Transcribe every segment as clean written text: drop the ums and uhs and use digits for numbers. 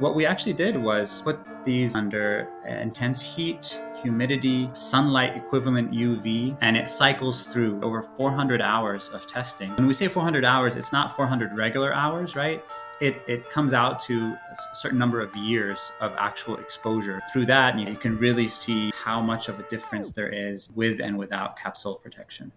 What we actually did was put these under intense heat, humidity, sunlight equivalent UV, and it cycles through over 400 hours of testing. When we say 400 hours, it's not 400 regular hours, right? It comes out to a certain number of years of actual exposure. Through that, you can really see how much of a difference there is with and without CapSole protection.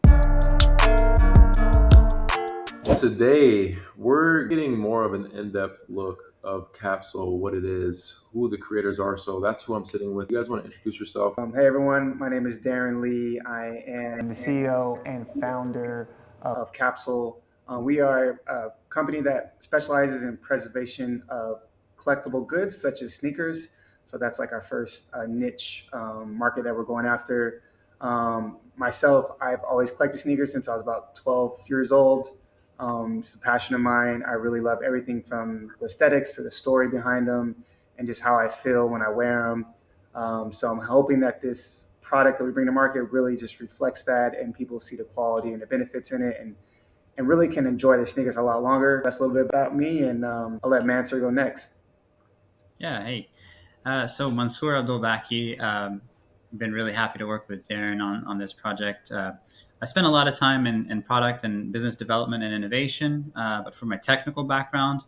Today, we're getting more of an in-depth look of CapSole, what it is, who the creators are. So that's who I'm sitting with. You guys want to introduce yourself? Hey everyone, my name is Darren Lee. I am the CEO and founder of CapSole. We are a company that specializes in preservation of collectible goods such as sneakers. So that's like our first niche market that we're going after. Myself, I've always collected sneakers since I was about 12 years old. It's a passion of mine. I really love everything from the aesthetics to the story behind them and just how I feel when I wear them. So I'm hoping that this product that we bring to market really just reflects that and people see the quality and the benefits in it and really can enjoy their sneakers a lot longer. That's a little bit about me, and I'll let Mansur go next. Yeah, hey. So Mansour Abdulbaki, been really happy to work with Darren on this project. I spent a lot of time in product and business development and innovation, but for my technical background,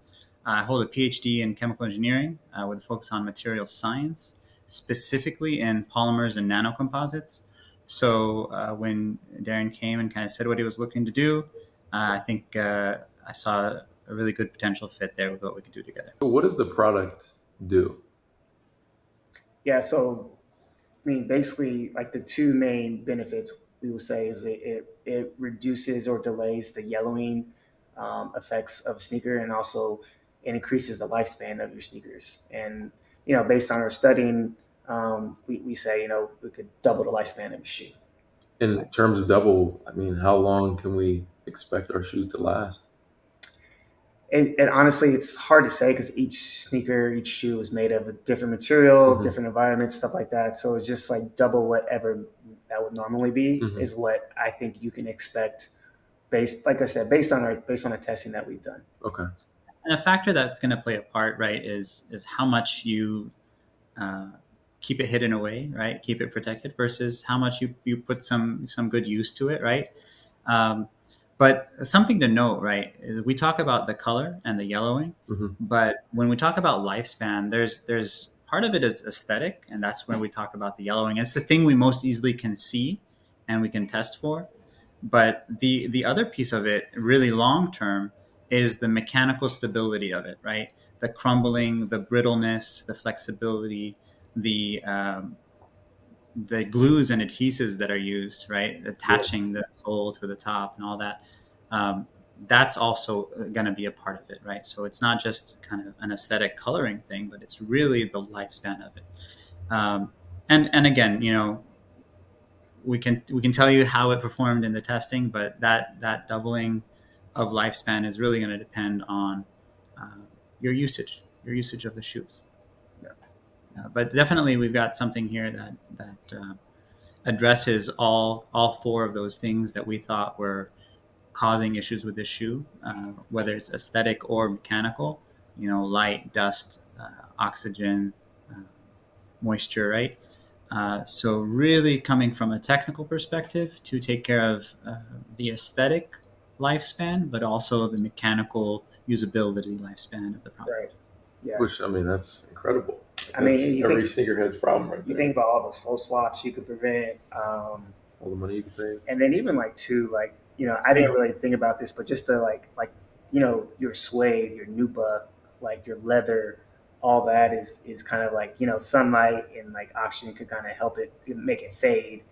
I hold a PhD in chemical engineering with a focus on material science, specifically in polymers and nanocomposites. So when Darren came and kind of said what he was looking to do, I think I saw a really good potential fit there with what we could do together. So what does the product do? Yeah, so I mean, basically, like the two main benefits we will say is it reduces or delays the yellowing effects of a sneaker, and also it increases the lifespan of your sneakers. And based on our studying, we say we could double the lifespan of a shoe. In terms of double, I mean, how long can we expect our shoes to last? And honestly, it's hard to say because each sneaker, each shoe is made of a different material, hmm different environment, stuff like that. So it's just like double whatever that would normally be hmm is what I think you can expect based, like I said, based on the testing that we've done. Okay. And a factor that's going to play a part, right, is how much you uh, keep it hidden away, right? Keep it protected versus how much you put some good use to it, right? Um, but something to note, right, is we talk about the color and the yellowing, hmm but when we talk about lifespan, there's part of it is aesthetic, and that's when we talk about the yellowing. It's the thing we most easily can see and we can test for. But the other piece of it, really long term, is the mechanical stability of it, right? The crumbling, the brittleness, the flexibility, the glues and adhesives that are used, right? Yeah. Attaching the sole to the top and all that. Um, that's also going to be a part of it, right? So it's not just kind of an aesthetic coloring thing, but it's really the lifespan of it. Um, and again, we can tell you how it performed in the testing, but that doubling of lifespan is really going to depend on uh, your usage of the shoes. Yeah. But definitely, we've got something here that addresses all four of those things that we thought were causing issues with this shoe, whether it's aesthetic or mechanical. Light, dust, oxygen, uh, moisture, right? So really coming from a technical perspective to take care of the aesthetic lifespan, but also the mechanical usability lifespan of the product. Right. Yeah. Which, I mean, that's incredible. I mean, That's every sneakerhead's problem right you there. think about all the slow swaps you could prevent, All the money you can save. and then even like too, like I didn't really think about this, but just the like your suede, your Nupa, like your leather, all that is kind of like sunlight and like oxygen could kind of help it to make it fade,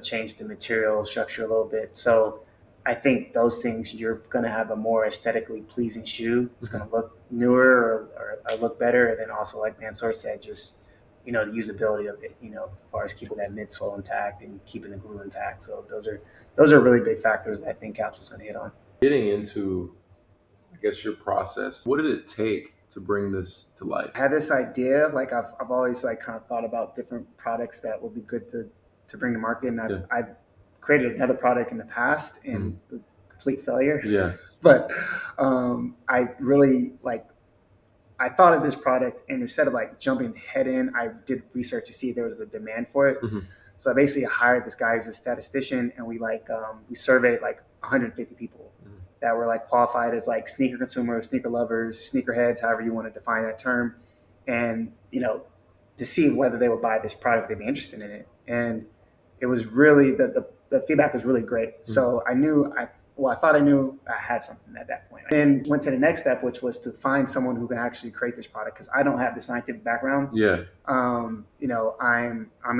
change the material structure a little bit. So I think those things you're going to have a more aesthetically pleasing shoe. It's going to look newer or look better, and then also like Mansour said, just the usability of it, as far as keeping that midsole intact and keeping the glue intact. So those are really big factors that I think Capsule's going to hit on. Getting into, I guess, your process, what did it take to bring this to life? I had this idea, like I've always like kind of thought about different products that would be good to bring to market, and Yeah. I've created another product in the past and complete failure. Yeah. But I really like I thought of this product, and instead of like jumping head in, I did research to see if there was a demand for it. Hmm. So I basically hired this guy who's a statistician, and we surveyed like 150 people Hmm. that were like qualified as like sneaker consumers, sneaker lovers, sneakerheads, however you want to define that term, and to see whether they would buy this product, they'd be interested in it. And it was really the feedback was really great. Hmm. So I thought I knew I had something at that point. Then went to the next step, which was to find someone who can actually create this product because I don't have the scientific background. Yeah. I'm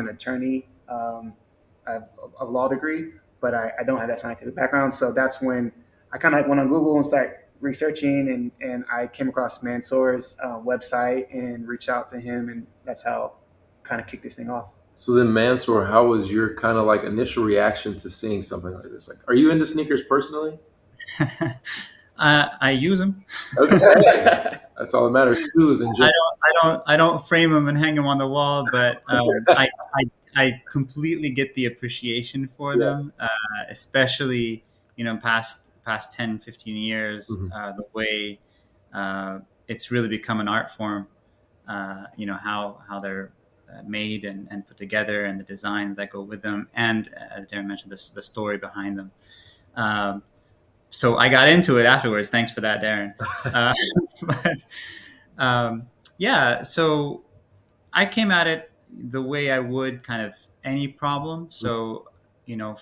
an attorney. I have a law degree, but I don't have that scientific background. So that's when I kind of went on Google and started researching, and I came across Mansour's website and reached out to him, and that's how kind of kicked this thing off. So then, Mansoor, how was your kind of like initial reaction to seeing something like this? Like, are you into sneakers personally? I use them. Okay, that's all that matters. Shoes in general. I don't frame them and hang them on the wall, but I I completely get the appreciation for Yeah. them, especially past 10, 15 years, Hmm. the way it's really become an art form. How they're made and put together, and the designs that go with them, and as Darren mentioned, the story behind them. Um, so I got into it afterwards. Thanks for that, Darren. Uh, but um, yeah, so I came at it the way I would kind of any problem. So,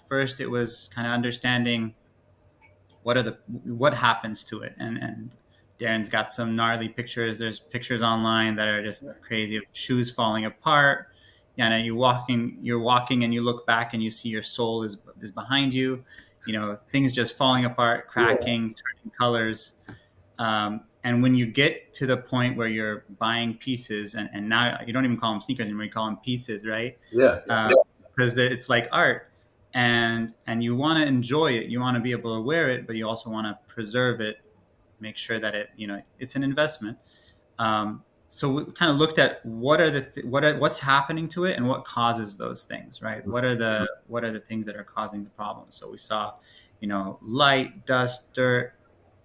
first it was kind of understanding what happens to it, and Darren's got some gnarly pictures. There's pictures online that are just crazy of shoes falling apart. You're walking and you look back and you see your soul is behind you. Things just falling apart, Yeah. cracking, turning colors. And when you get to the point where you're buying pieces, and now you don't even call them sneakers anymore, you call them pieces, right? Yeah. Because it's like art, and you want to enjoy it, you want to be able to wear it, but you also want to preserve it, make sure that it's an investment. So we kind of looked at what's happening to it and what causes those things, right? What are the things that are causing the problem? So we saw, light, dust, dirt,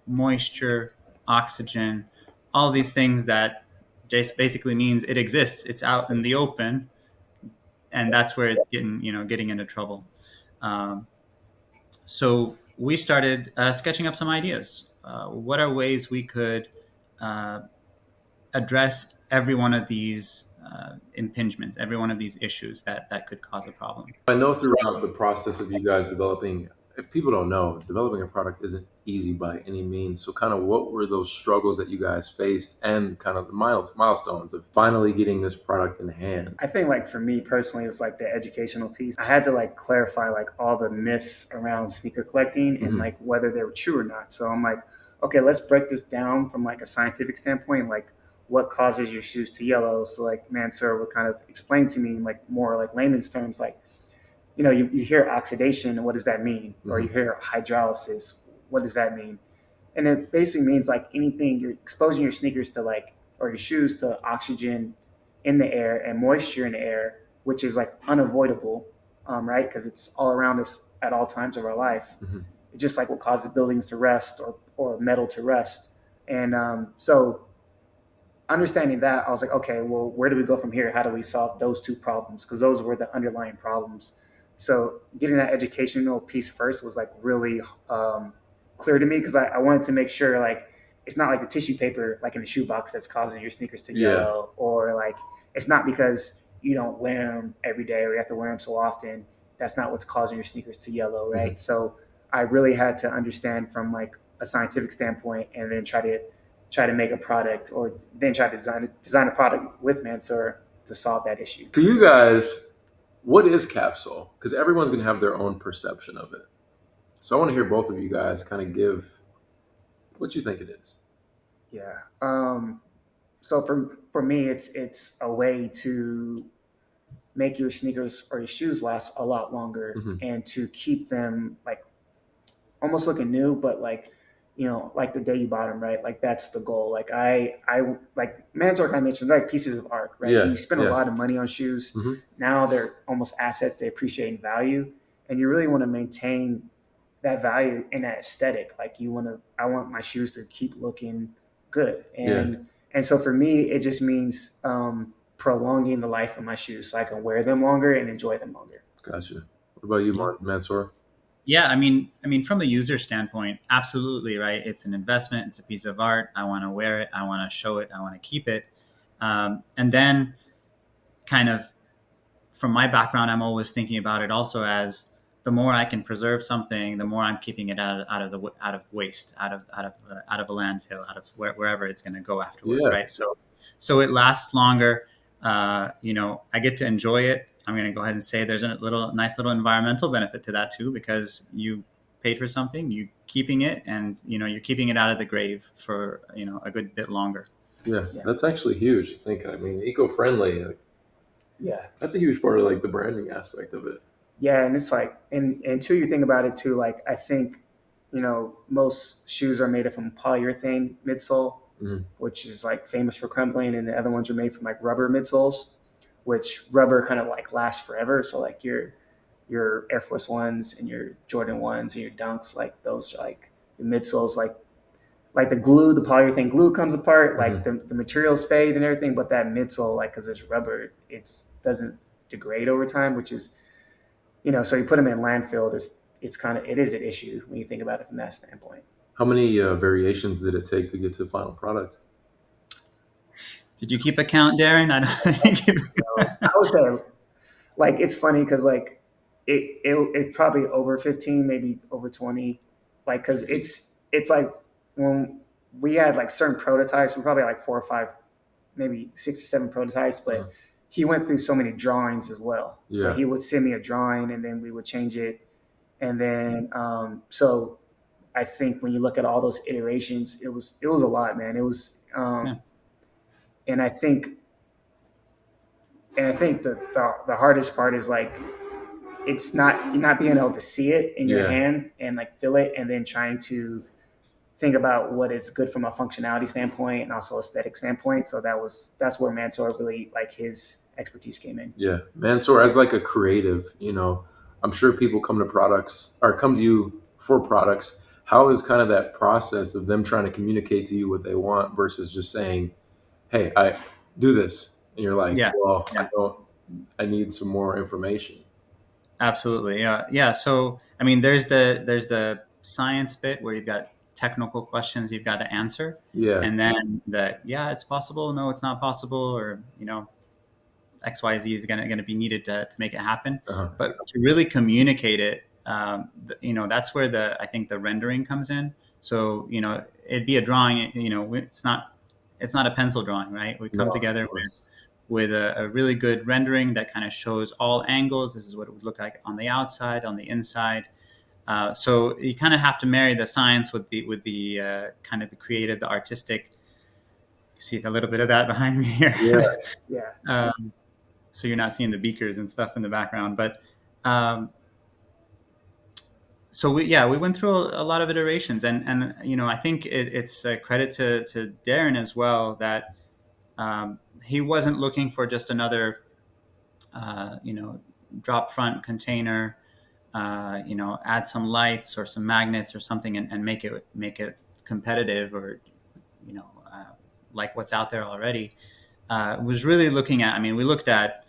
moisture, oxygen, all these things that just basically means it exists. It's out in the open, and that's where it's getting into trouble. Um, so we started sketching up some ideas. What are ways we could uh, address every one of these impingements, every one of these issues that could cause a problem? I know throughout the process of you guys developing, if people don't know, developing a product isn't easy by any means. So, kind of, what were those struggles that you guys faced, and kind of the milestones of finally getting this product in hand? I think like for me personally, it's like the educational piece. I had to like clarify like all the myths around sneaker collecting and Hmm. like whether they were true or not. So I'm like, okay, let's break this down from like a scientific standpoint, like what causes your shoes to yellow. So like Mansour would kind of explain to me like more like layman's terms, like you hear oxidation, and what does that mean? Or Hmm. you hear hydrolysis, what does that mean? And it basically means like anything you're exposing your sneakers to, like, or your shoes to oxygen in the air and moisture in the air, which is like unavoidable, right? Because it's all around us at all times of our life. Hmm. It's just like what causes buildings to rest, or metal to rest. And so understanding that, I was like, okay, well, where do we go from here? How do we solve those two problems? Because those were the underlying problems. So getting that educational piece first was like really clear to me because I wanted to make sure like it's not like the tissue paper like in the shoebox that's causing your sneakers to Yeah. yellow, or like it's not because you don't wear them every day or you have to wear them so often. That's not what's causing your sneakers to yellow, Hmm. right? So I really had to understand from like a scientific standpoint, and then try to make a product, or then try to design a product with Mansour to solve that issue. To you guys, what is CapSole? Because everyone's going to have their own perception of it. So, I want to hear both of you guys kind of give what you think it is. Yeah. So for me, it's a way to make your sneakers or your shoes last a lot longer, Hmm. and to keep them like almost looking new, but like like the day you bought them, right? Like that's the goal. Like I like Mansour kind of mentioned, like pieces of art, right? Yeah. You spend a Yeah. lot of money on shoes. Hmm. Now they're almost assets. They appreciate in value, and you really want to maintain that value and that aesthetic. Like I want my shoes to keep looking good, Yeah. And so for me, it just means prolonging the life of my shoes so I can wear them longer and enjoy them longer. Gotcha. What about you, Yeah. Mansoor? Yeah, I mean, from a user standpoint, absolutely right. It's an investment. It's a piece of art. I want to wear it. I want to show it. I want to keep it. And then, kind of from my background, I'm always thinking about it also as the more I can preserve something, the more I'm keeping it out of waste, out of a landfill, out of wherever it's going to go afterwards, Yeah, right? So it lasts longer. I get to enjoy it. I'm going to go ahead and say there's a nice little environmental benefit to that too, because you paid for something, you keeping it, and you're keeping it out of the grave for a good bit longer. yeah. Yeah. That's actually huge. I think. I mean, eco-friendly. Like, Yeah. that's a huge part of like the branding aspect of it. Yeah, and it's like, and two, you think about it too. Like, I think, most shoes are made from polyurethane midsole, Mhm. which is like famous for crumbling, and the other ones are made from like rubber midsoles, which rubber kind of like lasts forever. So like your Air Force Ones and your Jordan ones and your Dunks, like those like the midsoles, like the glue, the polyurethane glue comes apart, like Mhm. the materials fade and everything, but that midsole, like because it's rubber, it's doesn't degrade over time, which is so you put them in landfill. It's kind of it is an issue when you think about it from that standpoint. How many variations did it take to get to the final product? Did you keep a count, Darren? I don't. So I would say like it's funny because like it probably over 15, maybe over 20, like because it's like when we had like certain prototypes, we probably had like 4 or 5, maybe 6 or 7 prototypes, Uh, but he went through so many drawings as well. So yeah, he would send me a drawing and then we would change it. And then so I think when you look at all those iterations, it was a lot, man. It was Yeah. and I think the hardest part is like it's not you're not being able to see it in your yeah. hand and like feel it, and then trying to think about what is good from a functionality standpoint and also aesthetic standpoint. So that's where Mansoor really like his expertise came in. Yeah, Mansoor, as like a creative, I'm sure people come to products or come to you for products. How is kind of that process of them trying to communicate to you what they want versus just saying, "Hey, I do this," and you're like, Yeah. "Well, I Yeah. don't. I need some more information." Absolutely. Yeah. Yeah. So, I mean, there's the science bit where you've got technical questions you've got to answer, Yeah. and then yeah, it's possible. No, it's not possible, or XYZ is gonna be needed to make it happen. Uh-huh. But to really communicate it, that's where I think the rendering comes in. So it'd be a drawing. It's not a pencil drawing, right? We No, come of together course. with a really good rendering that kind of shows all angles. This is what it would look like on the outside, on the inside. So you kind of have to marry the science with the kind of the creative, the artistic. You see a little bit of that behind me here. Yeah. Yeah, So you're not seeing the beakers and stuff in the background, but um, so we went through a lot of iterations, and I think it's a credit to Darren as well that he wasn't looking for just another uh, you know drop front container, add some lights or some magnets or something, and make it competitive, or you know uh, like what's out there already. Was really looking at. I mean, we looked at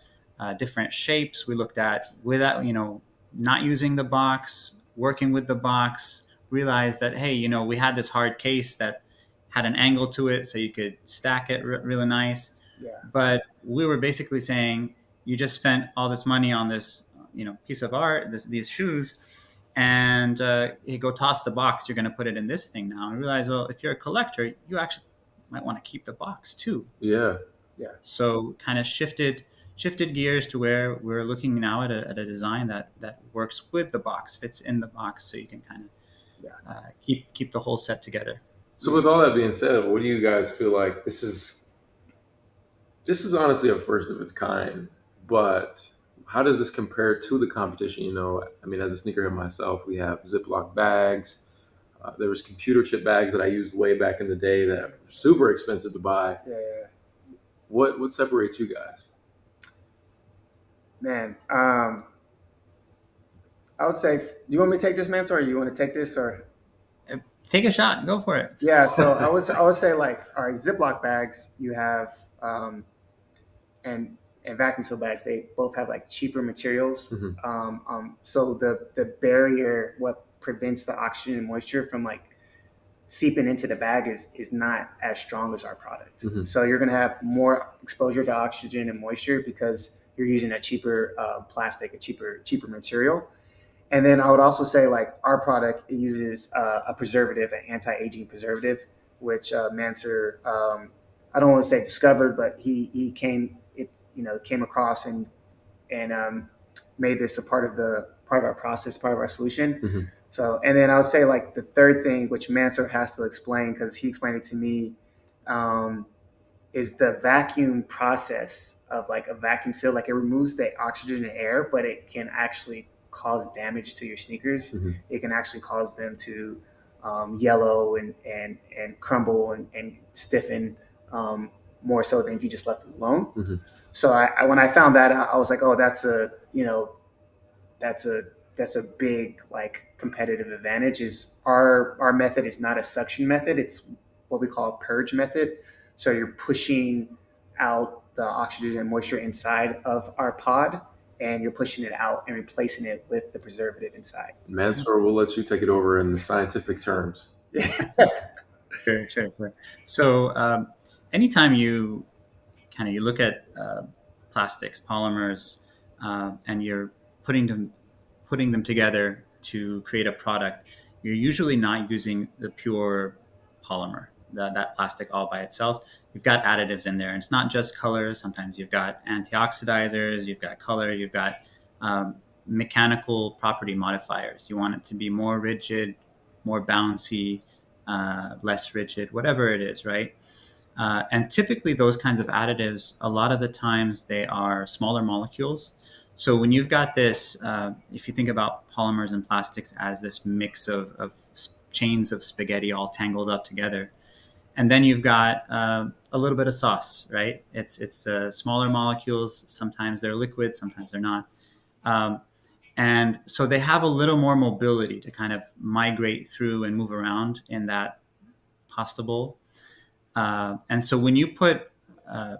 different shapes. We looked at without not using the box, working with the box. Realized that hey, we had this hard case that had an angle to it, so you could stack it really nice. yeah, But we were basically saying you just spent all this money on this piece of art, these shoes, and you go toss the box. You're going to put it in this thing now, and realize, well, if you're a collector, you actually might want to keep the box too. Yeah. yeah, So kind of shifted gears to where we're looking now at a design that works with the box, fits in the box, so you can kind yeah, of keep the whole set together. So yeah. with all that being said, what do you guys feel like this is honestly a first of its kind, but how does this compare to the competition? I mean, as a sneakerhead myself, we have Ziploc bags. There was computer chip bags that I used way back in the day that were super expensive to buy. Yeah. What separates you guys? Man, I would say, do you want me to take this, Mansoor, or you want to take this, or? Take a shot. Go for it. Yeah, so I would say like, all right, Ziploc bags you have, and vacuum seal bags, they both have like cheaper materials. Hmm. So the barrier, what prevents the oxygen and moisture from like seeping into the bag, is not as strong as our product. Hmm. So you're going to have more exposure to oxygen and moisture because you're using a cheaper plastic, a cheaper material. And then I would also say like our product, it uses a preservative, an anti-aging preservative, which Mansur, I don't want to say discovered, but he came it came across and made this a part of our process, part of our solution. Hmm. So, and then I would say like the third thing, which Mansur has to explain because he explained it to me, um, is the vacuum process of like a vacuum seal. Like it removes the oxygen and air, but it can actually cause damage to your sneakers. Hmm. It can actually cause them to yellow and crumble and stiffen, more so than if you just left them alone. Hmm. So when I found that out, I was like, oh, that's a that's a big like competitive advantage. Is our method is not a suction method. It's what we call a purge method. So you're pushing out the oxygen and moisture inside of our pod, and you're pushing it out and replacing it with the preservative inside. Mansoor, we'll let you take it over in the scientific terms. Sure, sure, sure. So, anytime you look at plastics, polymers, and you're putting them putting them together to create a product, you're usually not using the pure polymer, that plastic all by itself. You've got additives in there. And it's not just color. Sometimes you've got antioxidizers, you've got color, you've got um, mechanical property modifiers. You want it to be more rigid, more bouncy, less rigid, whatever it is, right? And typically, those kinds of additives, a lot of the times, they are smaller molecules. So when you've got this, if you think about polymers and plastics as this mix of chains of spaghetti all tangled up together, and then you've got a little bit of sauce, right? It's smaller molecules. Sometimes they're liquid, sometimes they're not. Um, and so they have a little more mobility to kind of migrate through and move around in that pasta bowl. And so when you put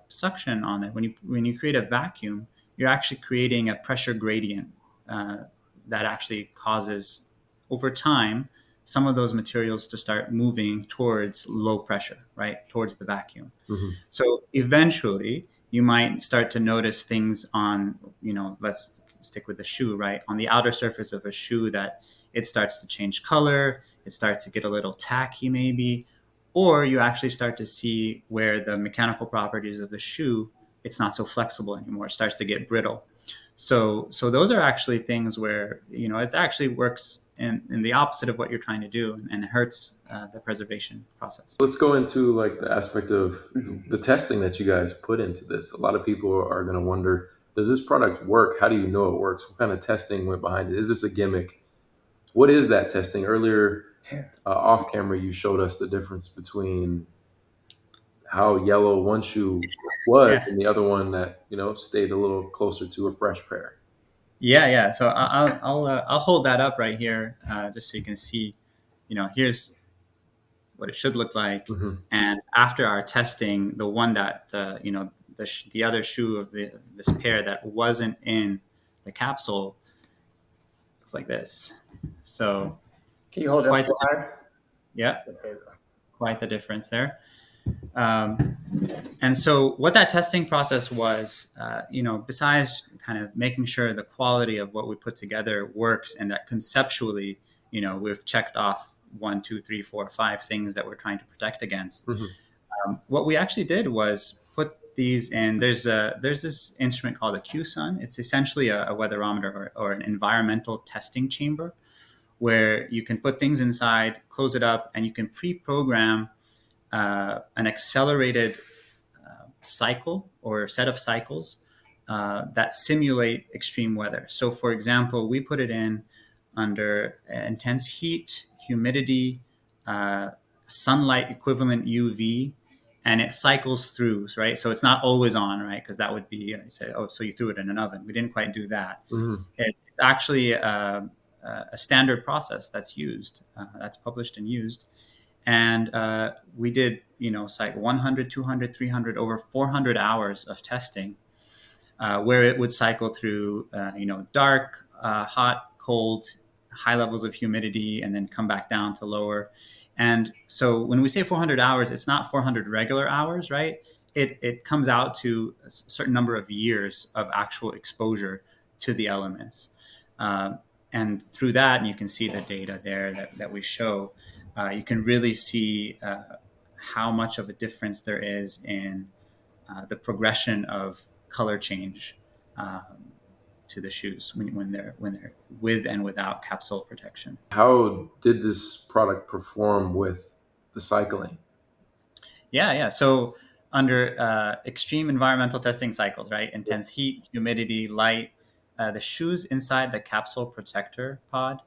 suction on it, when you create a vacuum, you're actually creating a pressure gradient uh, that actually causes, over time, some of those materials to start moving towards low pressure, right, towards the vacuum. Hmm. So eventually, you might start to notice things on, let's stick with the shoe, right, on the outer surface of a shoe, that it starts to change color, it starts to get a little tacky, maybe, or you actually start to see where the mechanical properties of the shoe, it's not so flexible anymore. It starts to get brittle. So those are actually things where it actually works in the opposite of what you're trying to do, and it hurts the preservation process. Let's go into like the aspect of Mhm. the testing that you guys put into this. A lot of people are going to wonder, does this product work? How do you know it works? What kind of testing went behind it? Is this a gimmick? What is that testing? Earlier, Yeah. off camera, you showed us the difference between how yellow one shoe was Yeah, and the other one that stayed a little closer to a fresh pair. yeah, yeah. So I'll hold that up right here, just so you can see. Here's what it should look like. Hmm. And after our testing, the one that the other shoe of this pair that wasn't in the capsule looks like this. So Can you hold it up a quite the little higher? difference. Yeah, There you go. quite the difference there. Um, and so what that testing process was, besides kind of making sure the quality of what we put together works, and that conceptually, we've checked off one, two, three, four, five things that we're trying to protect against. Hmm. What we actually did was put these in. There's this instrument called a QSUN. It's essentially a weatherometer, or an environmental testing chamber, where you can put things inside, close it up, and you can pre-program an accelerated cycle or set of cycles that simulate extreme weather. So, for example, we put it in under intense heat, humidity, uh, sunlight equivalent UV, and it cycles through, right? So it's not always on, right? Because that would be, you say, oh, so you threw it in an oven. We didn't quite do that. Hmm. It's actually a standard process that's used, that's published and used. And we did, it's like 100, 200, 300, over 400 hours of testing, where it would cycle through, dark, hot, cold, high levels of humidity, and then come back down to lower. And so when we say 400 hours, it's not 400 regular hours, right? It comes out to a certain number of years of actual exposure to the elements. And through that, and you can see the data there that we show, you can really see how much of a difference there is in the progression of color change to the shoes when they're with and without capsule protection. How did this product perform with the cycling? Yeah. So under extreme environmental testing cycles, right? Intense heat, humidity, light, the shoes inside the capsule protector pod,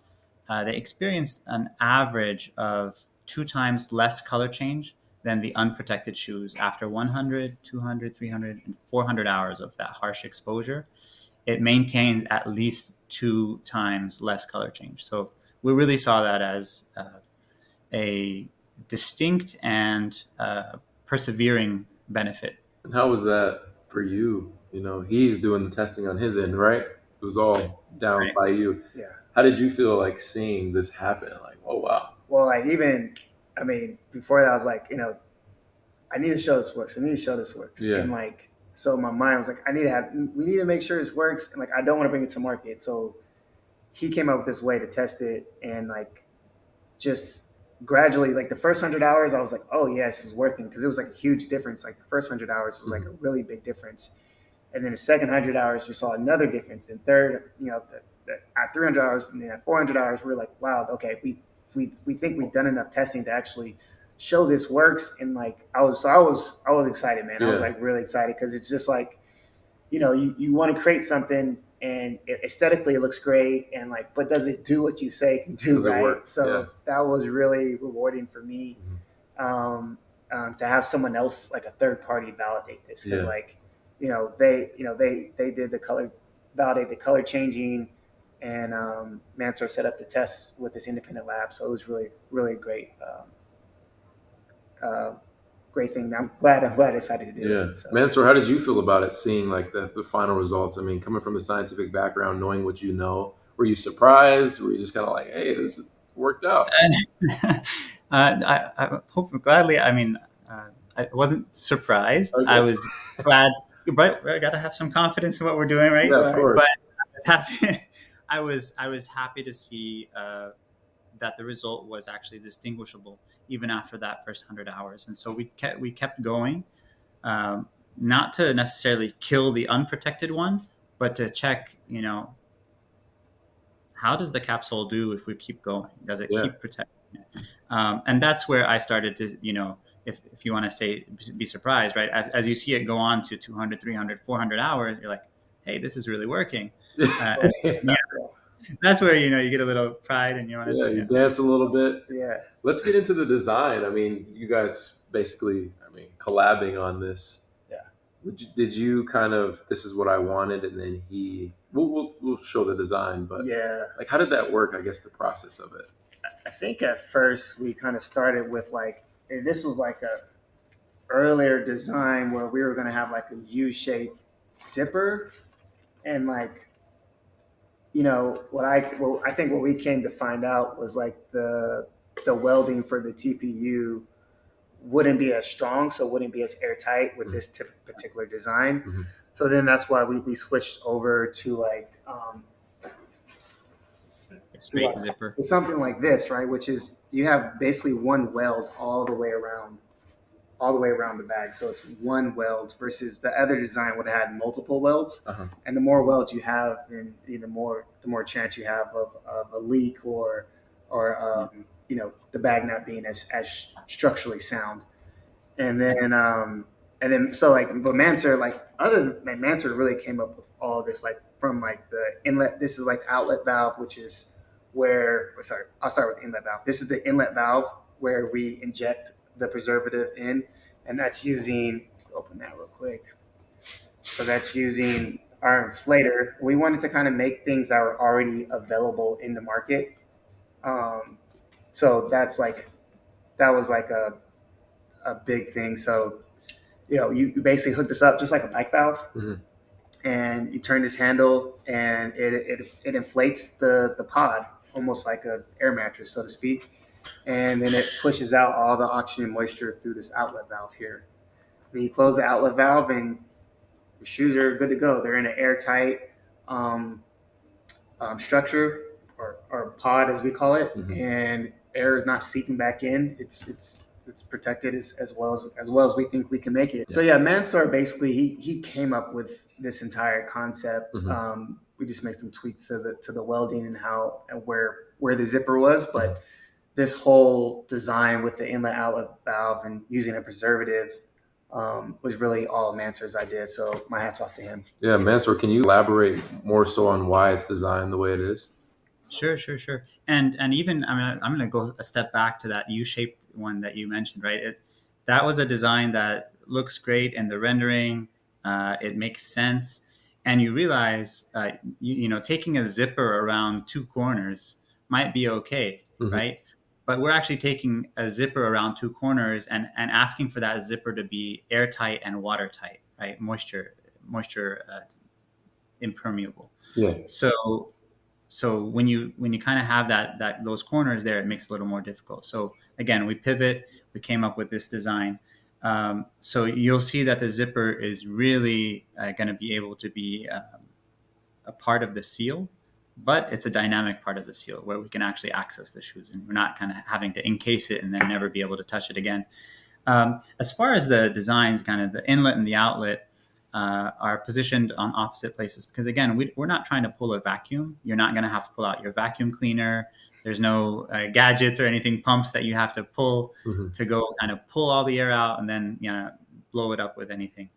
they experience an average of 2 times less color change than the unprotected shoes after 100, 200, 300, and 400 hours of that harsh exposure. It maintains at least 2 times less color change. So we really saw that as a distinct and persevering benefit. And how was that for you? He's doing the testing on his end, right? It was all down Right. by you. Yeah. How did you feel like seeing this happen? Like, oh wow. Well, like even, I mean, before that, I was like, I need to show this works. I need to show this works. Yeah. And like, so my mind was like, we need to make sure this works. And like, I don't want to bring it to market. So he came up with this way to test it. And like, just gradually, like the first 100 hours, I was like, oh yeah, this is working. Cause it was like a huge difference. Like the first 100 hours was like a really big difference. And then the second 100 hours, we saw another difference. And third, at 300 hours and then at 400 hours, we were like, wow, okay, we think we've done enough testing to actually show this works. And like, I was excited, man. I was like really excited because it's just like, you want to create something and aesthetically it looks great and like, but does it do what you say it can do, Does it right? work? So that was really rewarding for me, to have someone else, like a third party, validate this because like, they did validate the color changing, and Mansour set up the tests with this independent lab. So it was really, really great. Great thing. I'm glad I decided to do it. So. Mansour, how did you feel about it, seeing like the final results? I mean, coming from the scientific background, knowing what you know, were you surprised? Were you just kind of like, hey, this worked out? I hope gladly. I mean, I wasn't surprised. Okay. I was glad. But I got to have some confidence in what we're doing, right? Yeah, of course. But I was happy. I was happy to see that the result was actually distinguishable even after that first 100 hours. And so we kept going, not to necessarily kill the unprotected one, but to check, how does the capsule do if we keep going? Does it keep protecting it? And that's where I started to, if you want to say, be surprised, right? As you see it go on to 200, 300, 400 hours, you're like, hey, this is really working. That's where, you get a little pride and you want to. You dance a little bit. Yeah. Let's get into the design. I mean, you guys basically, collabing on this. Yeah. Did you kind of, this is what I wanted, and then we'll show the design, but like, how did that work? I guess the process of it. I think at first we kind of started with like, this was like a earlier design where we were going to have like a U-shaped zipper, and like, I think what we came to find out was like the welding for the TPU wouldn't be as strong, so it wouldn't be as airtight with this particular design. Mm-hmm. So then that's why we switched over to like straight zipper. So something like this, right? Which is, you have basically one weld all the way around the bag. So it's one weld versus the other design would have had multiple welds. And the more welds you have, then the more chance you have of a leak or the bag not being as structurally sound. And then so like, but Mansour really came up with all this, like from like the inlet. This is like the outlet valve, which is I'll start with the inlet valve. This is the inlet valve where we inject the preservative in, and that's using, open that real quick. So that's using our inflator, we wanted to kind of make things that were already available in the market. Um, so that was like a big thing. So you basically hook this up just like a bike valve, Mhm. and you turn this handle, and it inflates the pod almost like a air mattress, so to speak, and then it pushes out all the oxygen and moisture through this outlet valve here. Then you close the outlet valve, and your shoes are good to go. They're in an airtight um, structure, or pod as we call it, Mhm. and air is not seeping back in. It's protected as well as we think we can make it. So yeah, Mansour basically he came up with this entire concept. Mhm. We just made some tweaks to the welding and how and where the zipper was, but this whole design with the inlet outlet valve and using a preservative was really all Mansour's idea. So my hat's off to him. Yeah, Mansour, can you elaborate more so on why it's designed the way it is? Sure, sure, sure. And even I'm going to go a step back to that U-shaped one that you mentioned, right? That was a design that looks great in the rendering. It makes sense, and you realize, taking a zipper around two corners might be okay, Mhm. right? But we're actually taking a zipper around two corners and asking for that zipper to be airtight and watertight, right? Moisture impermeable. Yeah. So when you kind of have that those corners there, it makes it a little more difficult. So again, we pivot. We came up with this design. So you'll see that the zipper is really going to be able to be a part of the seal, but it's a dynamic part of the seal where we can actually access the shoes, and we're not kind of having to encase it and then never be able to touch it again. As far as the designs, kind of the inlet and the outlet are positioned on opposite places because, again, we're not trying to pull a vacuum. You're not going to have to pull out your vacuum cleaner. There's no gadgets or anything, pumps that you have to pull Mhm. to go kind of pull all the air out and then blow it up with anything.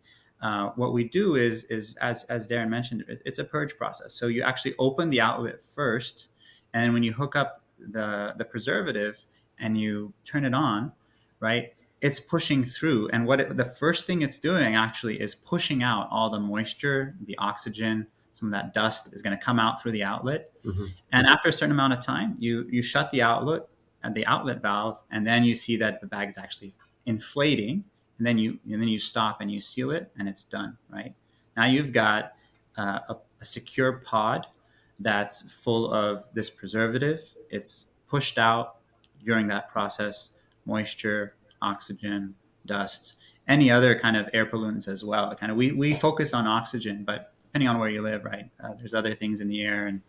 What we do is as Darren mentioned, it's a purge process. So you actually open the outlet first, and when you hook up the preservative and you turn it on, right? It's pushing through, and the first thing it's doing actually is pushing out all the moisture, the oxygen, some of that dust is going to come out through the outlet. Mhm. And after a certain amount of time, you shut the outlet and the outlet valve, and then you see that the bag is actually inflating, and then you stop and you seal it, and it's done. Right now, you've got a secure pod that's full of this preservative. It's pushed out during that process moisture, oxygen, dust, any other kind of air pollutants as well. Kind of we focus on oxygen, but depending on where you live, right, there's other things in the air, and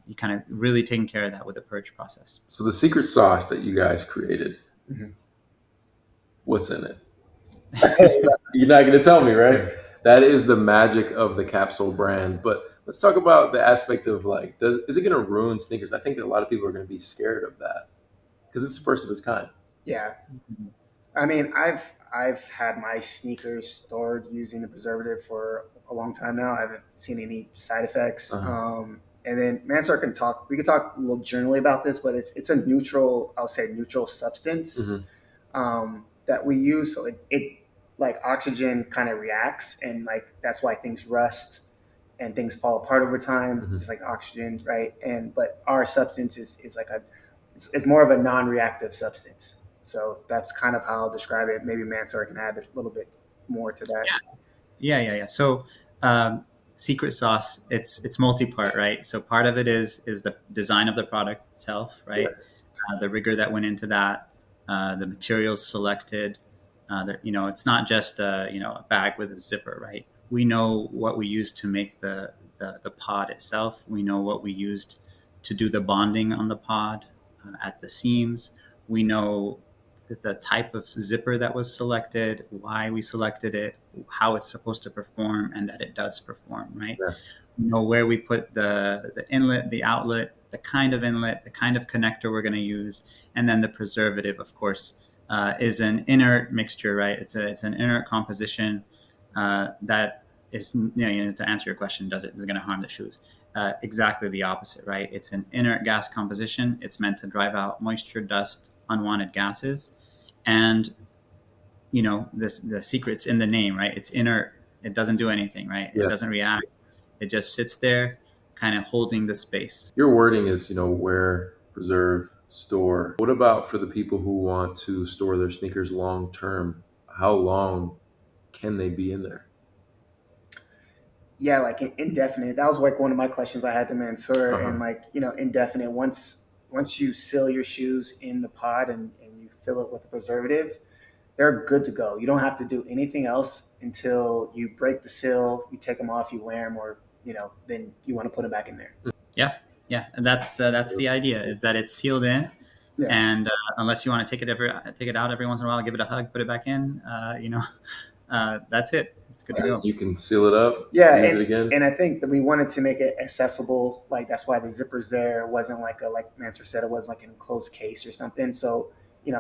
you kind of really taking care of that with the purge process. So the secret sauce that you guys created, Mhm. what's in it? You're not going to tell me, right? That is the magic of the CapSole brand. But let's talk about the aspect of like, is it going to ruin sneakers? I think a lot of people are going to be scared of that because it's the first of its kind. Yeah, I mean, I've had my sneakers stored using the preservative for a long time now. I haven't seen any side effects. Uh-huh. And then Mansar can talk. We could talk a little generally about this, but it's a neutral. I'll say neutral substance Mhm. that we use. So it like oxygen kind of reacts, and like that's why things rust and things fall apart over time. Mhm. It's like oxygen, right? And but our substance is like it's more of a non-reactive substance. So that's kind of how I'll describe it. Maybe Mansour can add a little bit more to that. Yeah. So, um, secret sauce, it's multi-part, right? So part of it is the design of the product itself, Yeah. right? The rigor that went into that, the materials selected. It's not just a bag with a zipper, right? We know what we used to make the pod itself. We know what we used to do the bonding on the pod at the seams. We know the type of zipper that was selected, why we selected it, how it's supposed to perform, and that it does perform, right? Yeah. We know where we put the inlet, the outlet, the kind of inlet, the kind of connector we're going to use, and then the preservative, of course, is an inert mixture, right? It's an inert composition that is, to answer your question, is it going to harm the shoes? Exactly the opposite, right? It's an inert gas composition. It's meant to drive out moisture, dust, unwanted gases, and the secret's in the name, right? It's inert. It doesn't do anything, right? It Yeah. doesn't react. It just sits there, kind of holding the space. Your wording is, wear, preserve, store. What about for the people who want to store their sneakers long term? How long can they be in there? Yeah, like indefinite. That was like one of my questions I had to Mansoor, Uh and huh. like indefinite. Once you seal your shoes in the pod and you fill it with a preservative, they're good to go. You don't have to do anything else until you break the seal. You take them off, you wear them, or then you want to put them back in there. Yeah, yeah, and that's the idea, is that it's sealed in, Yeah. and unless you want to take it out every once in a while, give it a hug, put it back in, that's it. It's good to And go. you can seal it up, Yeah, use it and again. and I think that we wanted to make it accessible. Like that's why the zippers there. It wasn't like Mansour said, it wasn't like an enclosed case or something. So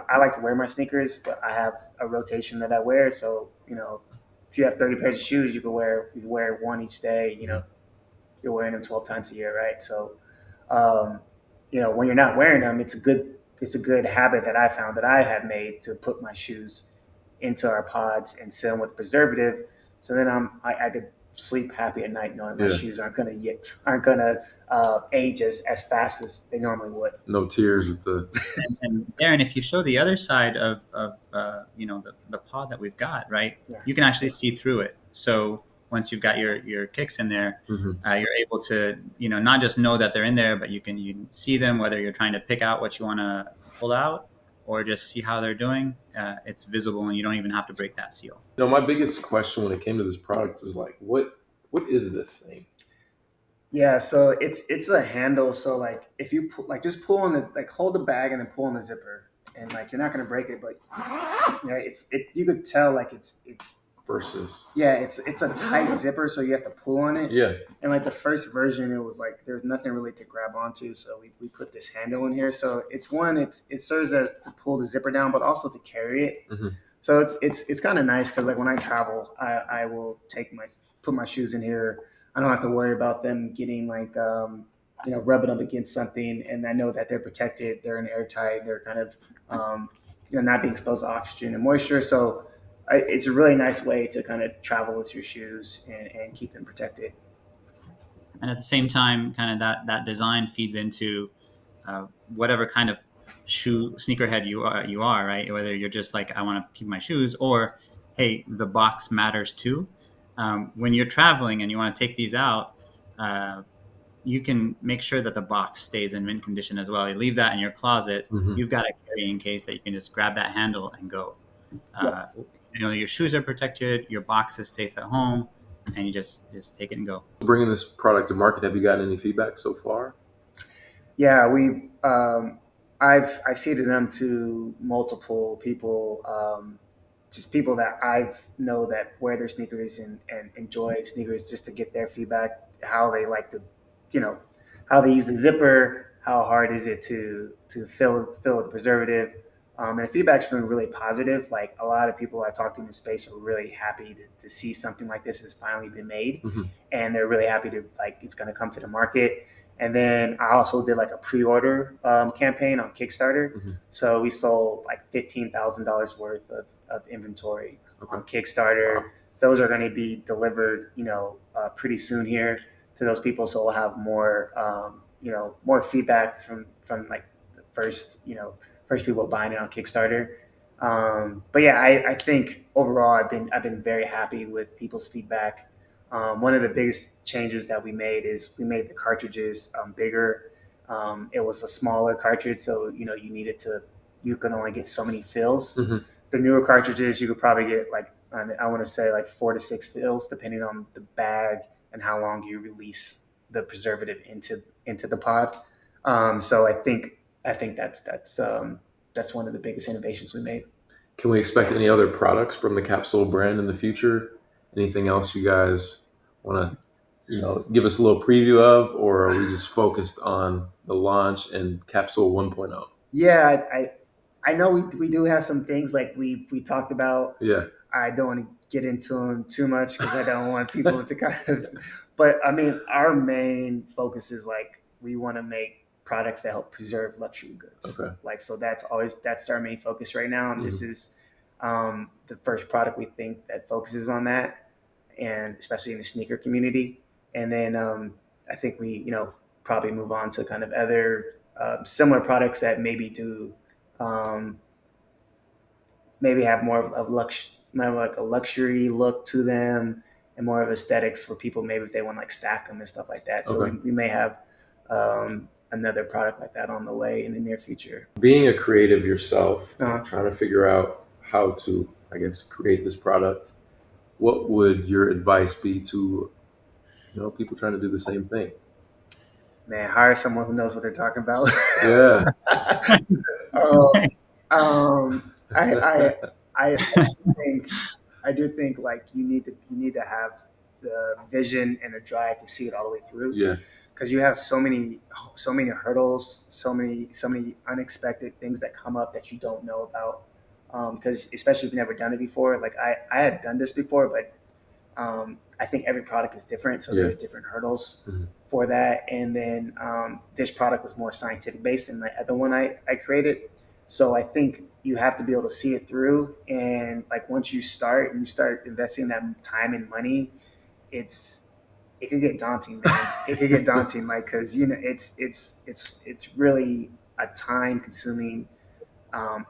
I like to wear my sneakers, but I have a rotation that I wear. So if you have 30 pairs of shoes, you wear one each day. Mhm. You're wearing them 12 times a year, right? So um, when you're not wearing them, it's a good habit that I found that I have made to put my shoes into our pods and seal them with preservative. So then I could sleep happy at night knowing my Yeah. shoes aren't gonna age as fast as they normally would. No tears with the. And Darren, if you show the other side of the pod that we've got, right, Yeah. you can actually see through it. So once you've got your kicks in there, Mhm. you're able to not just know that they're in there, but you can see them, whether you're trying to pick out what you want to pull out or just see how they're doing. It's visible, and you don't even have to break that seal. My biggest question when it came to this product was like, what is this thing? Yeah, so it's a handle. So like if you just pull on the hold the bag and then pull on the zipper, and like you're not gonna break it, but you could tell like it's Versus. yeah, it's a tight zipper, so you have to pull on it. Yeah. And like the first version, it was like there's nothing really to grab onto, so we put this handle in here. So it serves as to pull the zipper down, but also to carry it. Hmm. So it's kind of nice because like when I travel, I will put my shoes in here. I don't have to worry about them getting like rubbing up against something, and I know that they're protected. They're in airtight. They're kind of not being exposed to oxygen and moisture. So it's a really nice way to kind of travel with your shoes and keep them protected. And at the same time, kind of that design feeds into whatever kind of sneakerhead you are, right? Whether you're just like, I want to keep my shoes, or hey, the box matters too. When you're traveling and you want to take these out, uh, you can make sure that the box stays in mint condition as well. You leave that in your closet. Hmm. You've got a carrying case that you can just grab that handle and go. Yep. Your shoes are protected, your box is safe at home, and you just take it and go. Bringing this product to market, have you gotten any feedback so far? Yeah, I've seeded them to multiple people, just people that I've know that wear their sneakers and enjoy sneakers, just to get their feedback, how they like to, you know, how they use the zipper, how hard is it to fill with the preservative. And the feedback's been really positive. Like a lot of people I talked to in the space are really happy to see something like this has finally been made, Hmm. and they're really happy to like it's going to come to the market. And then I also did like a pre-order campaign on Kickstarter. Hmm. So we sold like $15,000 worth of inventory Okay. on Kickstarter. Wow. Those are going to be delivered, pretty soon here to those people. So we'll have more feedback from like the first people buying it on Kickstarter. But yeah, I think overall I've been very happy with people's feedback. One of the biggest changes that we made is we made the cartridges bigger. It was a smaller cartridge, so you can only get so many fills. Hmm. The newer cartridges you could probably get like I want to say like 4 to 6 fills, depending on the bag and how long you release the preservative into the pod. So I think that's one of the biggest innovations we made. Can we expect any other products from the CapSole brand in the future? Anything else you guys want to, give us a little preview of, or are we just focused on the launch and CapSole 1.0? Yeah, I know we do have some things like we talked about. Yeah. I don't want to get into them too much because I don't want people to kind of. But I mean, our main focus is like we want to make products that help preserve luxury goods. Okay. Like so, that's our main focus right now, and this Mhm. is the first product we think that focuses on that, and especially in the sneaker community. and then I think we probably move on to kind of other similar products that maybe do um, maybe have more of more like a luxury look to them and more of aesthetics for people. Maybe if they want to like stack them and stuff like that. So Okay. we may have another product like that on the way in the near future. Being a creative yourself, Uh, trying to figure out how to, I guess, create this product, what would your advice be to, people trying to do the same thing? Man, hire someone who knows what they're talking about. Yeah. um, I think I do think like you need to have the vision and the drive to see it all the way through, Yeah. because you have so many hurdles, so many unexpected things that come up that you don't know about. Because especially if you've never done it before, like I had done this before, but I think every product is different, so Yeah. there's different hurdles Mhm. for that. And then this product was more scientific based than the other one I created. So I think you have to be able to see it through. And like once you start and you start investing that time and money, it could get daunting, man. It could get daunting, like because it's really a time consuming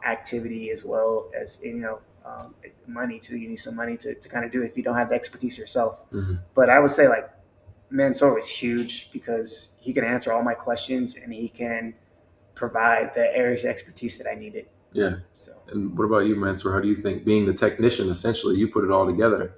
activity as well as money too. You need some money to kind of do it if you don't have the expertise yourself. Mhm. But I would say like Mansoor is huge because he can answer all my questions and he can provide the areas of expertise that I needed. Yeah. So And what about you, Mansour? How do you think, being the technician, essentially, you put it all together?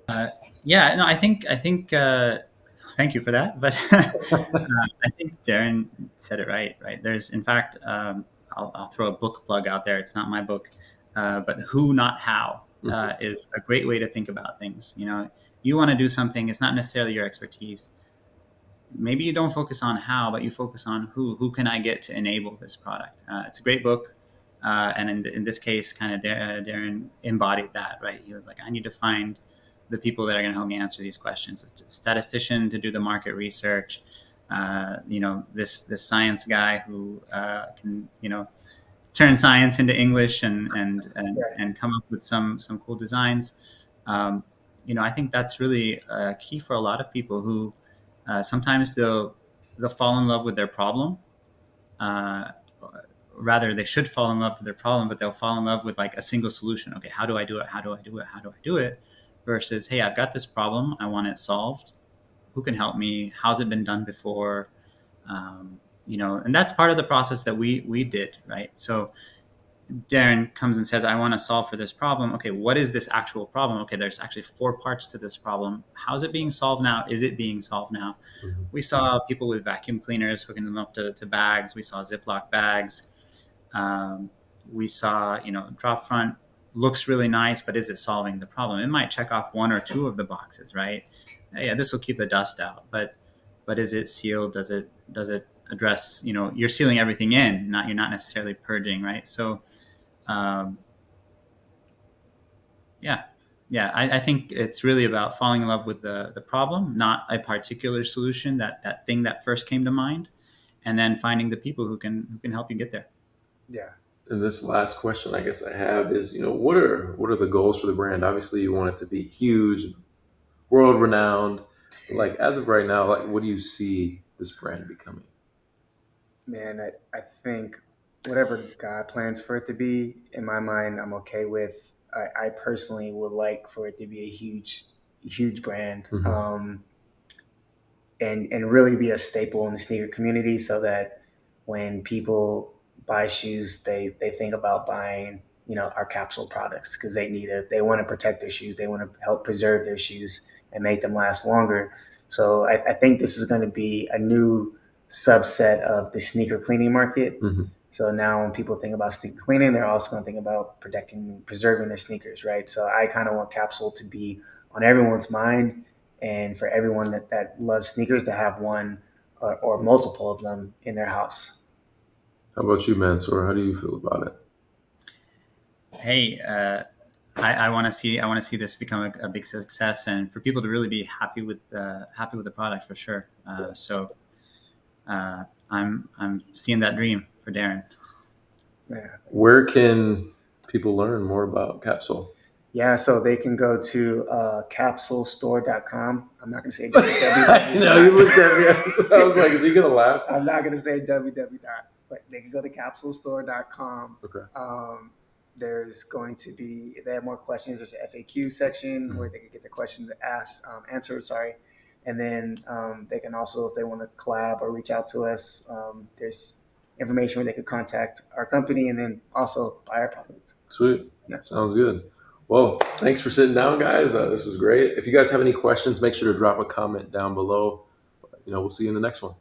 Yeah, no, I think. Thank you for that, but I think Darren said it right. Right. There's, in fact, I'll throw a book plug out there. It's not my book, but Who Not How Mhm. is a great way to think about things. You want to do something. It's not necessarily your expertise. Maybe you don't focus on how, but you focus on who. Who can I get to enable this product? It's a great book. And in this case, kind of Darren embodied that, right? He was like, I need to find the people that are going to help me answer these questions. A statistician to do the market research, this science guy who can turn science into English yeah, and come up with some cool designs. Um, I think that's really key for a lot of people who sometimes they'll fall in love with their problem. Uh, Rather, they should fall in love with their problem, but they'll fall in love with like a single solution. Okay, how do I do it? How do I do it? How do I do it? Versus, hey, I've got this problem. I want it solved. Who can help me? How's it been done before? And that's part of the process that we did, right? So Darren comes and says, I want to solve for this problem. Okay, what is this actual problem? Okay, there's actually four parts to this problem. How's it being solved now? Is it being solved now? Mhm. We saw people with vacuum cleaners hooking them up to bags. We saw Ziploc bags. Um, we saw, drop front looks really nice, but is it solving the problem? It might check off one or two of the boxes, right? Yeah, this will keep the dust out, but is it sealed? Does it address? You're sealing everything in, not you're not necessarily purging, right? So um, yeah, yeah, I think it's really about falling in love with the problem, not a particular solution, that thing that first came to mind, and then finding the people who can help you get there. yeah, And this last question, I guess I have is, what are the goals for the brand? Obviously, you want it to be huge, world renowned. Like as of right now, like what do you see this brand becoming? man. I think whatever God plans for it to be, in my mind, I'm okay with. I personally would like for it to be a huge brand. Hmm. And really be a staple in the sneaker community so that when people buy shoes, they think about buying our capsule products because they want to protect their shoes, they want to help preserve their shoes and make them last longer. So I think this is going to be a new subset of the sneaker cleaning market. Hmm. So now when people think about sneaker cleaning, they're also going to think about protecting, preserving their sneakers, right? So I kind of want capsule to be on everyone's mind and for everyone that loves sneakers to have one or multiple of them in their house. How about you, Mansour? How do you feel about it? Hey, I want to see this become a big success, and for people to really be happy with the product for sure. So I'm seeing that dream for Darren. Yeah, thanks. Where can people learn more about CapSole? Yeah, so they can go to capsulestore.com. I'm not going to say I know you looked at me. I was like, is he gonna laugh? I'm not going to say www. But they can go to capsulestore.com. Okay. There's going to be, if they have more questions, there's an FAQ section where they can get the questions asked, answered, sorry. And then they can also, if they want to collab or reach out to us, there's information where they could contact our company and then also buy our product. Sweet. Yeah. Sounds good. Well, thanks for sitting down, guys. This was great. If you guys have any questions, make sure to drop a comment down below. We'll see you in the next one.